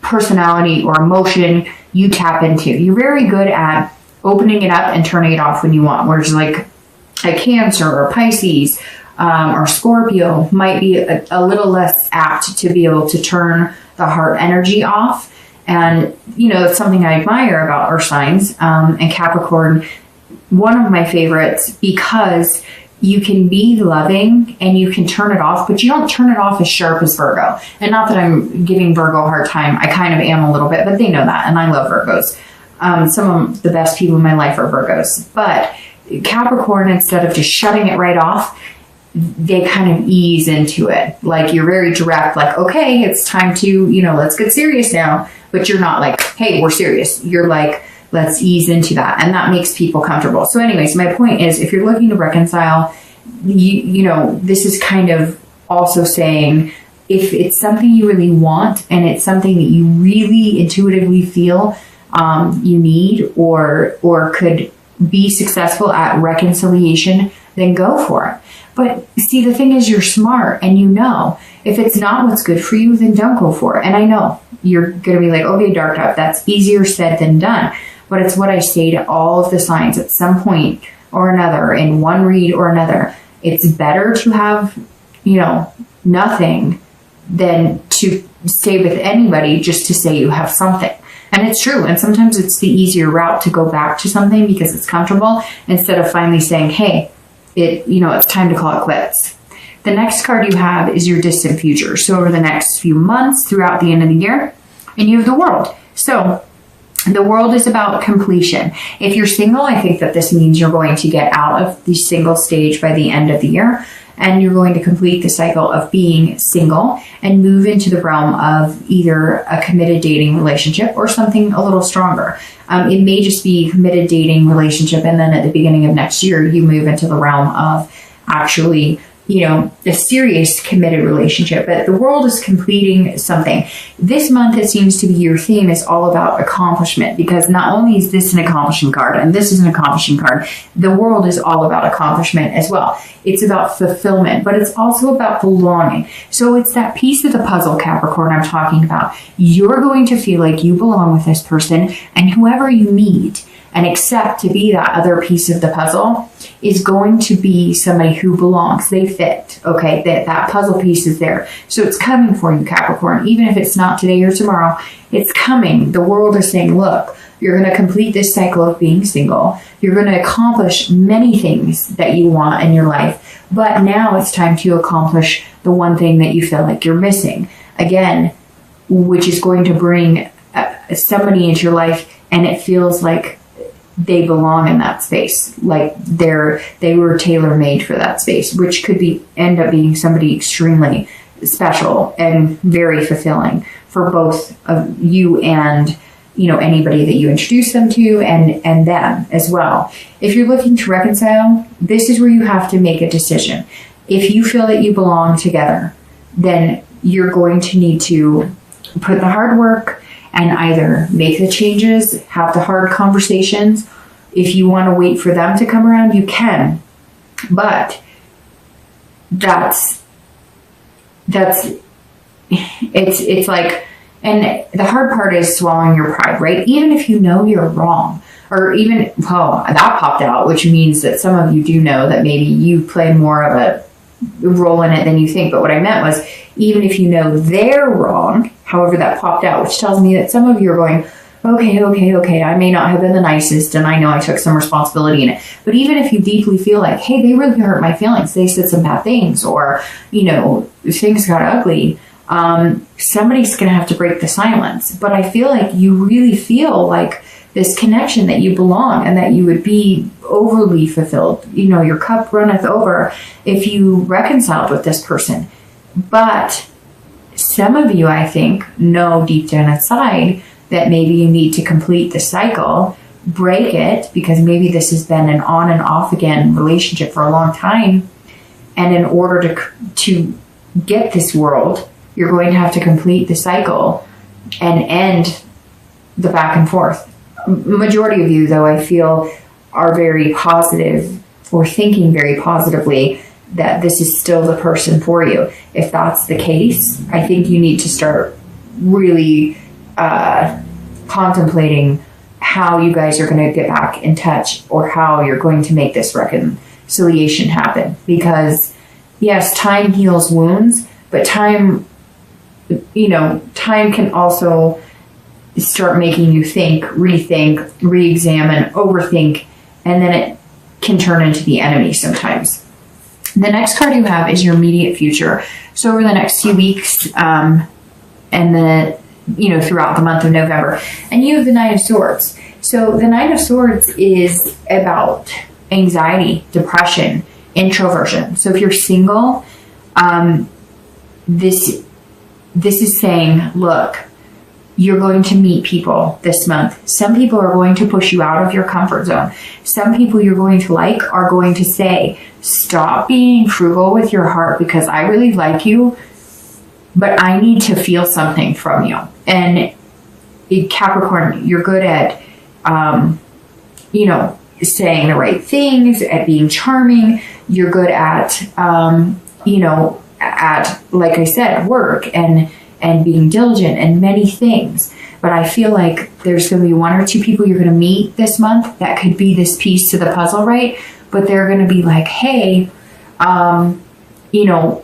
personality or emotion you tap into. You're very good at opening it up and turning it off when you want. Whereas like a Cancer or Pisces or Scorpio might be a little less apt to be able to turn the heart energy off. And, you know, it's something I admire about our signs. And Capricorn, one of my favorites, because you can be loving and you can turn it off, but you don't turn it off as sharp as Virgo. And not that I'm giving Virgo a hard time. I kind of am a little bit, but they know that. And I love Virgos. Some of the best people in my life are Virgos. But Capricorn, instead of just shutting it right off, they kind of ease into it. Like you're very direct, like, okay, it's time to, you know, let's get serious now. But you're not like, hey, we're serious. You're like, let's ease into that. And that makes people comfortable. So anyways, my point is, if you're looking to reconcile, you know, this is kind of also saying, if it's something you really want and it's something that you really intuitively feel you need or could be successful at reconciliation, then go for it. But see, the thing is, you're smart and you know, if it's not what's good for you, then don't go for it. And I know you're going to be like, okay, dark up. That's easier said than done. But it's what I say to all of the signs at some point or another, in one read or another. It's better to have, you know, nothing than to stay with anybody just to say you have something. And it's true. And sometimes it's the easier route to go back to something because it's comfortable, instead of finally saying, hey, it's time to call it quits. The next card you have is your distant future. So over the next few months throughout the end of the year, and you have the World. So the World is about completion. If you're single, I think that this means you're going to get out of the single stage by the end of the year, and you're going to complete the cycle of being single and move into the realm of either a committed dating relationship or something a little stronger. It may just be committed dating relationship, and then at the beginning of next year, you move into the realm of actually, you know, a serious committed relationship. But the World is completing something. This month, it seems to be your theme is all about accomplishment, because not only is this an accomplishing card and this is an accomplishing card, the World is all about accomplishment as well. It's about fulfillment, but it's also about belonging. So it's that piece of the puzzle, Capricorn, I'm talking about. You're going to feel like you belong with this person, and whoever you meet and accept to be that other piece of the puzzle is going to be somebody who belongs. They fit, okay? That puzzle piece is there. So it's coming for you, Capricorn. Even if it's not today or tomorrow, it's coming. The World is saying, look, you're going to complete this cycle of being single. You're going to accomplish many things that you want in your life. But now it's time to accomplish the one thing that you feel like you're missing. Again, which is going to bring somebody into your life, and it feels like they belong in that space, like they were tailor-made for that space, which could end up being somebody extremely special and very fulfilling for both of you and, you know, anybody that you introduce them to, and them as well. If you're looking to reconcile, this is where you have to make a decision. If you feel that you belong together, then you're going to need to put the hard work and either make the changes, have the hard conversations. If you want to wait for them to come around, you can. But it's like, and the hard part is swallowing your pride, right? Even if you know you're wrong, or even, that popped out, which means that some of you do know that maybe you play more of a role in it than you think. But what I meant was, even if you know they're wrong, however that popped out, which tells me that some of you are going, okay, I may not have been the nicest, and I know I took some responsibility in it. But even if you deeply feel like, hey, they really hurt my feelings, they said some bad things, or, you know, things got ugly, somebody's going to have to break the silence. But I feel like you really feel like this connection, that you belong and that you would be overly fulfilled. You know, your cup runneth over if you reconciled with this person. But some of you, I think, know deep down inside that maybe you need to complete the cycle, break it, because maybe this has been an on and off again relationship for a long time. And in order to get this World, you're going to have to complete the cycle and end the back and forth. Majority of you, though, I feel, are very positive, or thinking very positively that this is still the person for you. If that's the case, I think you need to start really contemplating how you guys are going to get back in touch, or how you're going to make this reconciliation happen. Because yes, time heals wounds, but time can also start making you think, rethink, re-examine, overthink, and then it can turn into the enemy sometimes. The next card you have is your immediate future. So over the next few weeks, and then, throughout the month of November. And you have the Nine of Swords. So the Nine of Swords is about anxiety, depression, introversion. So if you're single, this is saying, look, you're going to meet people this month. Some people are going to push you out of your comfort zone. Some people you're going to like are going to say, stop being frugal with your heart because I really like you, but I need to feel something from you. And Capricorn, you're good at, saying the right things, at being charming. You're good at, like I said, work and being diligent and many things. But I feel like there's going to be one or two people you're going to meet this month that could be this piece to the puzzle, right? But they're going to be like, hey, you're not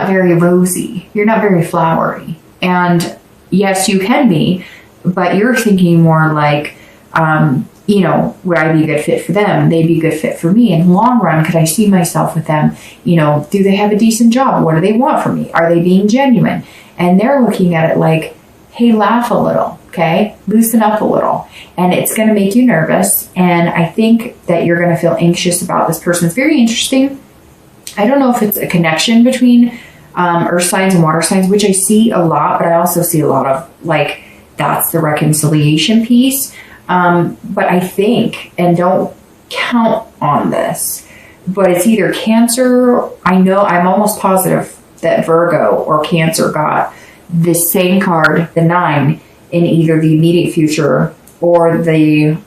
very rosy. You're not very flowery. And yes, you can be, but you're thinking more like, would I be a good fit for them? They'd be a good fit for me. In the long run, could I see myself with them? Do they have a decent job? What do they want from me? Are they being genuine? And they're looking at it like, hey, laugh a little, okay? Loosen up a little. And it's going to make you nervous. And I think that you're going to feel anxious about this person. It's very interesting. I don't know if it's a connection between earth signs and water signs, which I see a lot, but I also see a lot of that's the reconciliation piece. But I think, and don't count on this, but it's either Cancer. I'm almost positive that Virgo or Cancer got the same card, the 9, in either the immediate future or the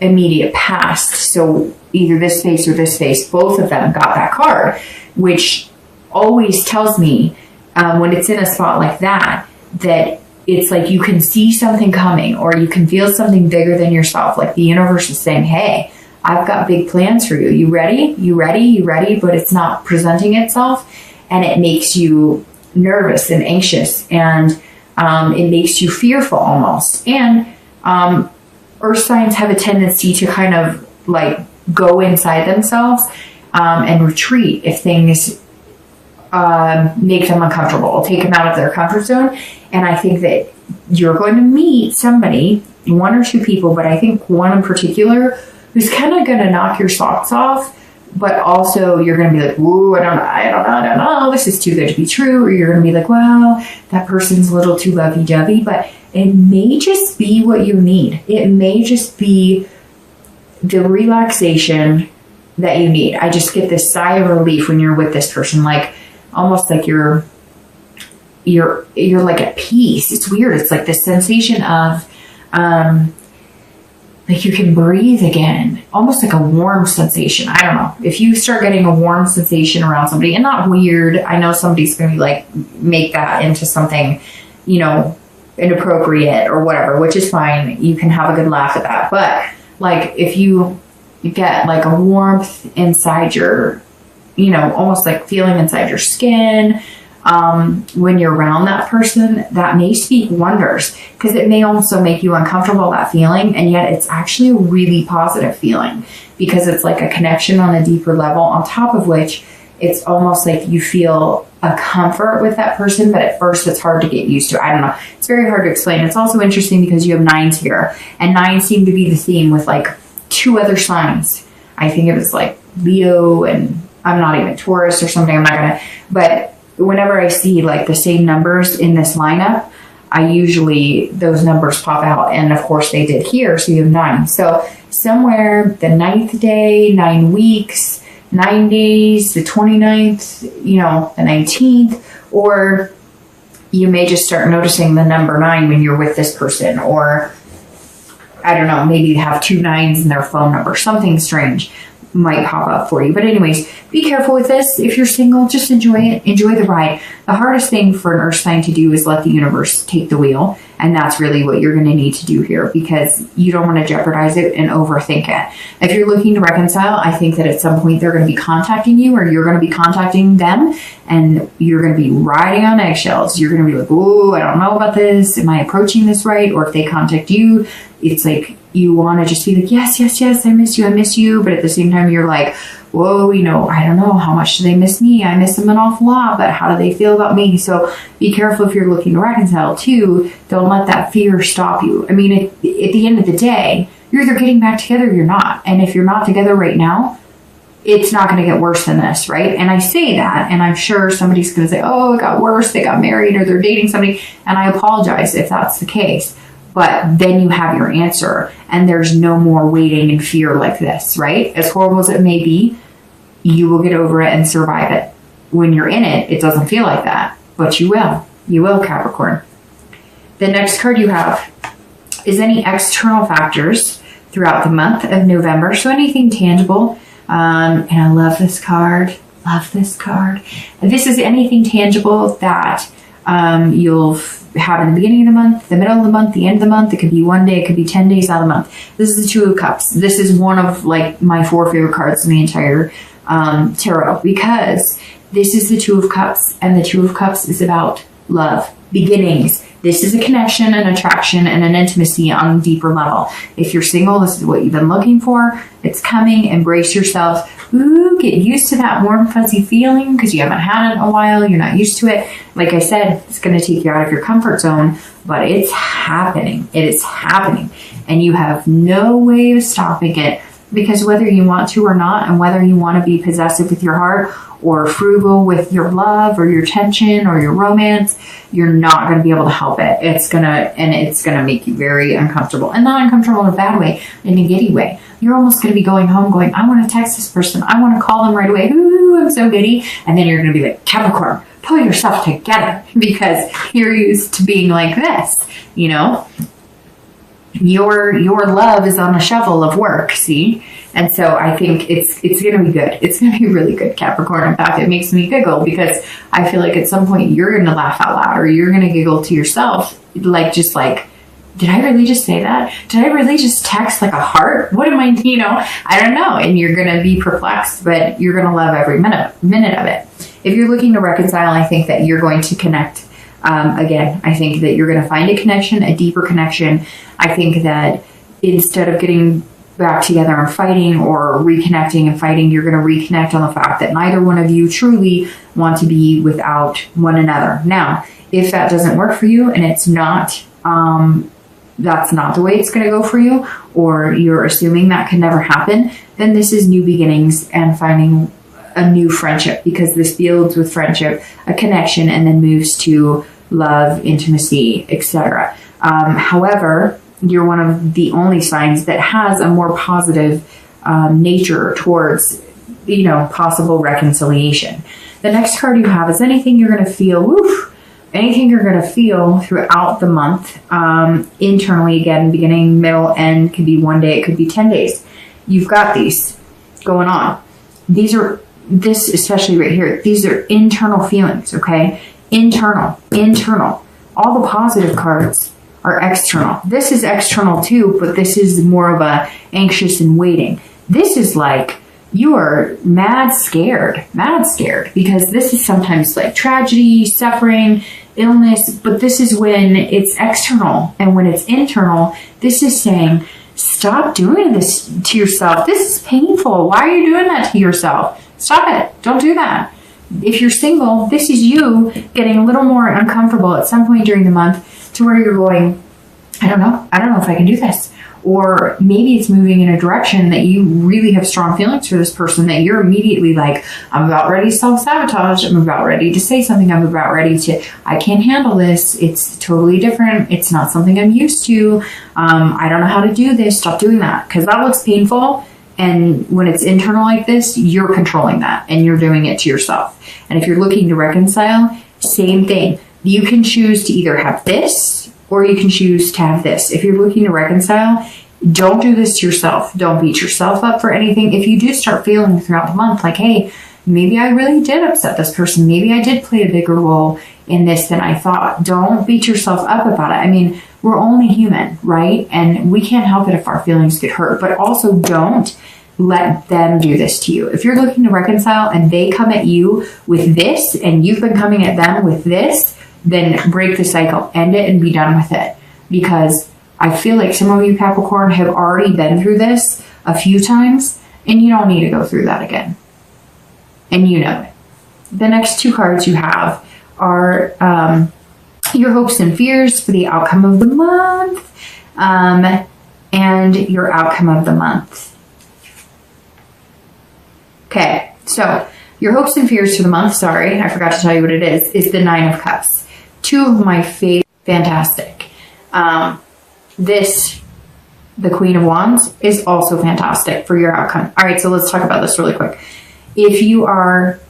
immediate past. So either this face or this face, both of them got that card, which always tells me when it's in a spot like that it's like you can see something coming, or you can feel something bigger than yourself. Like the universe is saying, hey, I've got big plans for you. You ready? You ready? You ready? But it's not presenting itself, and it makes you nervous and anxious, and it makes you fearful almost. And earth signs have a tendency to kind of go inside themselves and retreat if things make them uncomfortable. It'll take them out of their comfort zone. And I think that you're going to meet somebody, one or two people, but I think one in particular who's kind of going to knock your socks off, but also you're going to be like, ooh, I don't know, this is too good to be true. Or you're going to be like, well, that person's a little too lovey-dovey, but it may just be what you need. It may just be the relaxation that you need. I just get this sigh of relief when you're with this person, almost like you're like at peace. It's weird. It's like this sensation of you can breathe again, almost like a warm sensation. I don't know. If you start getting a warm sensation around somebody, and not weird, I know somebody's going to make that into something, inappropriate or whatever, which is fine. You can have a good laugh at that. But if you get a warmth inside your, almost like feeling inside your skin, when you're around that person, that may speak wonders, because it may also make you uncomfortable, that feeling, and yet it's actually a really positive feeling, because it's like a connection on a deeper level, on top of which it's almost like you feel a comfort with that person, but at first it's hard to get used to. I don't know. It's very hard to explain. It's also interesting because you have 9s here, and 9s seem to be the theme with 2 other signs. I think it was Leo, and I'm not even Taurus or something. I'm not going to, but whenever I see the same numbers in this lineup, those numbers pop out. And of course they did here. So you have 9. So somewhere the 9th day, 9 weeks, 9 days, the 29th, the 19th, or you may just start noticing the number 9 when you're with this person, or I don't know, maybe you have 2 9s in their phone number, something strange. might pop up for you. But anyways, be careful with this. If you're single, just enjoy it. Enjoy the ride. The hardest thing for an earth sign to do is let the universe take the wheel. And that's really what you're going to need to do here, because you don't want to jeopardize it and overthink it. If you're looking to reconcile, I think that at some point they're going to be contacting you, or you're going to be contacting them, and you're going to be riding on eggshells. You're going to be like, oh, I don't know about this. Am I approaching this right? Or if they contact you, it's like you want to just be like, yes, yes, yes, I miss you. But at the same time, you're like, whoa, I don't know, how much do they miss me? I miss them an awful lot, but how do they feel about me? So be careful if you're looking to reconcile too. Don't let that fear stop you. I mean, at the end of the day, you're either getting back together or you're not. And if you're not together right now, it's not going to get worse than this, right? And I say that, and I'm sure somebody's going to say, oh, it got worse, they got married, or they're dating somebody. And I apologize if that's the case. But then you have your answer, and there's no more waiting in fear like this, right? As horrible as it may be, you will get over it and survive it. When you're in it, it doesn't feel like that, but you will. You will, Capricorn. The next card you have is any external factors throughout the month of November. So anything tangible. And I love this card. Love this card. This is anything tangible that you'll have in the beginning of the month, the middle of the month, the end of the month. It could be one day, it could be 10 days out of the month. This is the Two of Cups. This is one of like my 4 favorite cards in the entire tarot, because this is the Two of Cups, and the Two of Cups is about love, beginnings. This is a connection, an attraction, and an intimacy on a deeper level. If you're single, this is what you've been looking for. It's coming. Embrace yourself. Ooh, get used to that warm, fuzzy feeling, because you haven't had it in a while. You're not used to it. Like I said, it's going to take you out of your comfort zone, but it's happening. It is happening, and you have no way of stopping it, because whether you want to or not, and whether you want to be possessive with your heart or frugal with your love or your tension or your romance, you're not going to be able to help it. It's going to make you very uncomfortable, and not uncomfortable in a bad way, in a giddy way. You're almost going to be going home going, I want to text this person. I want to call them right away. Ooh, I'm so giddy. And then you're going to be like, Capricorn, pull yourself together, because you're used to being like this, Your love is on a shovel of work, see? And so I think it's going to be good. It's going to be really good, Capricorn. In fact, it makes me giggle, because I feel like at some point you're going to laugh out loud, or you're going to giggle to yourself, like, did I really just say that? Did I really just text like a heart? What am I, I don't know. And you're going to be perplexed, but you're going to love every minute of it. If you're looking to reconcile, I think that you're going to connect. Again, I think that you're going to find a connection, a deeper connection. I think that instead of getting back together and fighting, or reconnecting and fighting, you're going to reconnect on the fact that neither one of you truly want to be without one another. Now, if that doesn't work for you, and it's not, that's not the way it's going to go for you, or you're assuming that can never happen, then this is new beginnings and finding a new friendship, because this builds with friendship, a connection, and then moves to love, intimacy, etc. However, you're one of the only signs that has a more positive nature towards, possible reconciliation. The next card you have is anything you're going to feel, anything you're going to feel throughout the month, internally, again, beginning, middle, end. Could be one day, it could be 10 days. You've got these going on. This, especially right here, these are internal feelings, okay? Internal. All the positive cards are external. This is external too, but this is more of a anxious and waiting. This is like you are mad scared, because this is sometimes like tragedy, suffering, illness, but this is when it's external. And when it's internal, this is saying, stop doing this to yourself. This is painful. Why are you doing that to yourself? Stop it. Don't do that. If you're single, this is you getting a little more uncomfortable at some point during the month, to where you're going, I don't know if I can do this. Or maybe it's moving in a direction that you really have strong feelings for this person, that you're immediately like, I'm about ready to self-sabotage. I'm about ready to say something. I'm about ready to, I can't handle this. It's totally different. It's not something I'm used to. I don't know how to do this. Stop doing that, because that looks painful. And when it's internal like this, you're controlling that, and you're doing it to yourself. And if you're looking to reconcile, same thing. You can choose to either have this, or you can choose to have this. If you're looking to reconcile, Don't do this to yourself. Don't beat yourself up for anything. If you do start feeling throughout the month like, hey, maybe I really did upset this person. Maybe I did play a bigger role in this than I thought. Don't beat yourself up about it. I mean, we're only human, right? And we can't help it if our feelings get hurt. But also don't let them do this to you. If you're looking to reconcile and they come at you with this and you've been coming at them with this, then break the cycle, end it, and be done with it. Because I feel like some of you Capricorn have already been through this a few times and you don't need to go through that again. And you know it. The next two cards you have are your hopes and fears for the outcome of the month and your outcome of the month. Okay, so your hopes and fears for the month, sorry, I forgot to tell you what it is the Nine of Cups. Two of my favorite, fantastic. The Queen of Wands is also fantastic for your outcome. All right, so let's talk about this really quick. If you are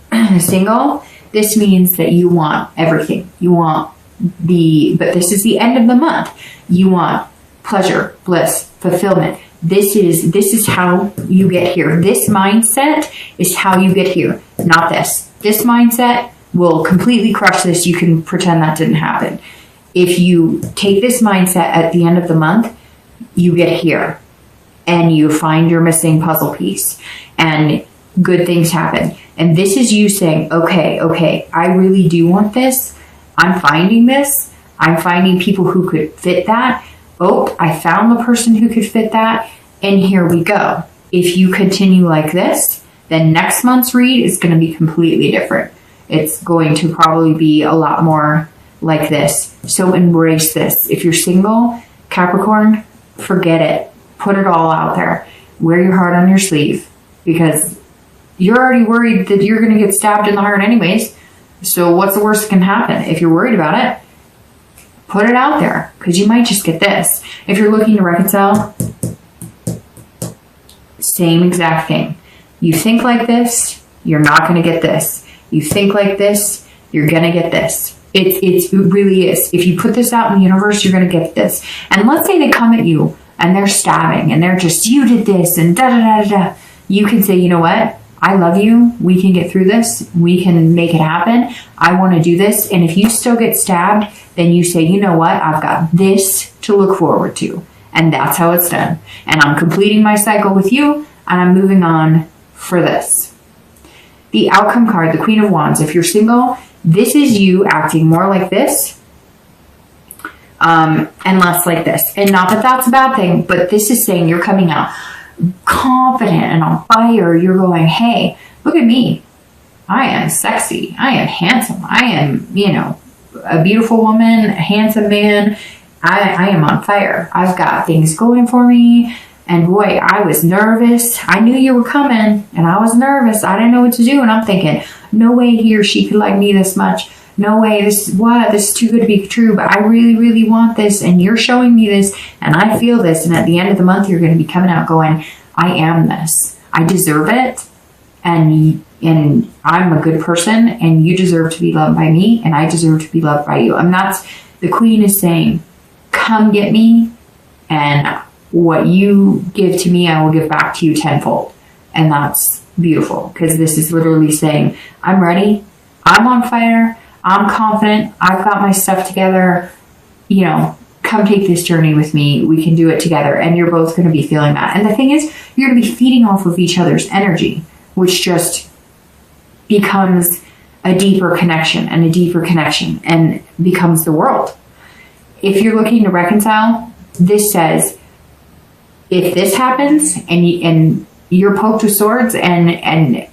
single, this means that you want everything. You want but this is the end of the month. You want pleasure, bliss, fulfillment. This is how you get here. This mindset is how you get here, not this. This mindset will completely crush this. You can pretend that didn't happen. If you take this mindset at the end of the month, you get here and you find your missing puzzle piece and good things happen. And this is you saying, okay, I really do want this. I'm finding this. I'm finding people who could fit that. Oh, I found the person who could fit that. And here we go. If you continue like this, then next month's read is going to be completely different. It's going to probably be a lot more like this. So embrace this. If you're single, Capricorn, forget it. Put it all out there. Wear your heart on your sleeve because you're already worried that you're going to get stabbed in the heart anyways. So what's the worst that can happen? If you're worried about it, put it out there because you might just get this. If you're looking to reconcile, same exact thing. You think like this, you're not going to get this. You think like this, you're going to get this. It really is. If you put this out in the universe, you're going to get this. And let's say they come at you and they're stabbing and they're just, you did this and da-da-da-da-da. You can say, you know what? I love you. We can get through this. We can make it happen. I want to do this. And if you still get stabbed, then you say, you know what? I've got this to look forward to. And that's how it's done. And I'm completing my cycle with you and I'm moving on for this. The outcome card, the Queen of Wands. If you're single, this is you acting more like this and less like this. And not that that's a bad thing, but this is saying you're coming out confident and on fire. You're going, hey, look at me. I am sexy. I am handsome. I am, a beautiful woman, a handsome man. I am on fire. I've got things going for me. And boy, I was nervous. I knew you were coming and I was nervous. I didn't know what to do. And I'm thinking, no way he or she could like me this much. No way, this is too good to be true, but I really, really want this, and you're showing me this, and I feel this, and at the end of the month, you're going to be coming out going, I am this. I deserve it, and I'm a good person, and you deserve to be loved by me, and I deserve to be loved by you. And that's, the Queen is saying, come get me, and what you give to me, I will give back to you tenfold. And that's beautiful, because this is literally saying, I'm ready, I'm on fire, I'm confident. I've got my stuff together. Come take this journey with me. We can do it together. And you're both going to be feeling that. And the thing is, you're going to be feeding off of each other's energy, which just becomes a deeper connection and becomes the world. If you're looking to reconcile, this says, if this happens and you're poked with swords and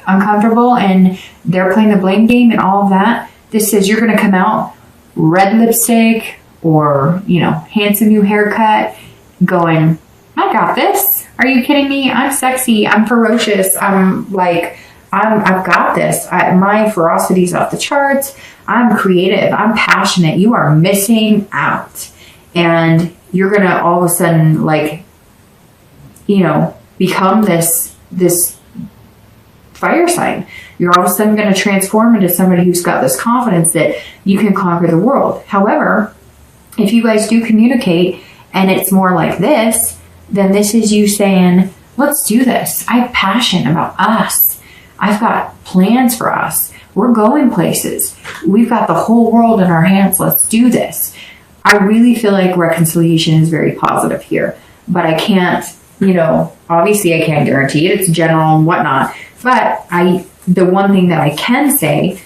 uncomfortable and they're playing the blame game and all of that, this says you're going to come out red lipstick or, handsome new haircut going, I got this. Are you kidding me? I'm sexy. I'm ferocious. I've got this. My ferocity's off the charts. I'm creative. I'm passionate. You are missing out. And you're going to all of a sudden, become this fire sign. You're all of a sudden going to transform into somebody who's got this confidence that you can conquer the world. However, if you guys do communicate and it's more like this, then this is you saying, let's do this. I have passion about us. I've got plans for us. We're going places. We've got the whole world in our hands. Let's do this. I really feel like reconciliation is very positive here, but I can't, obviously I can't guarantee it. It's general and whatnot. But the one thing that I can say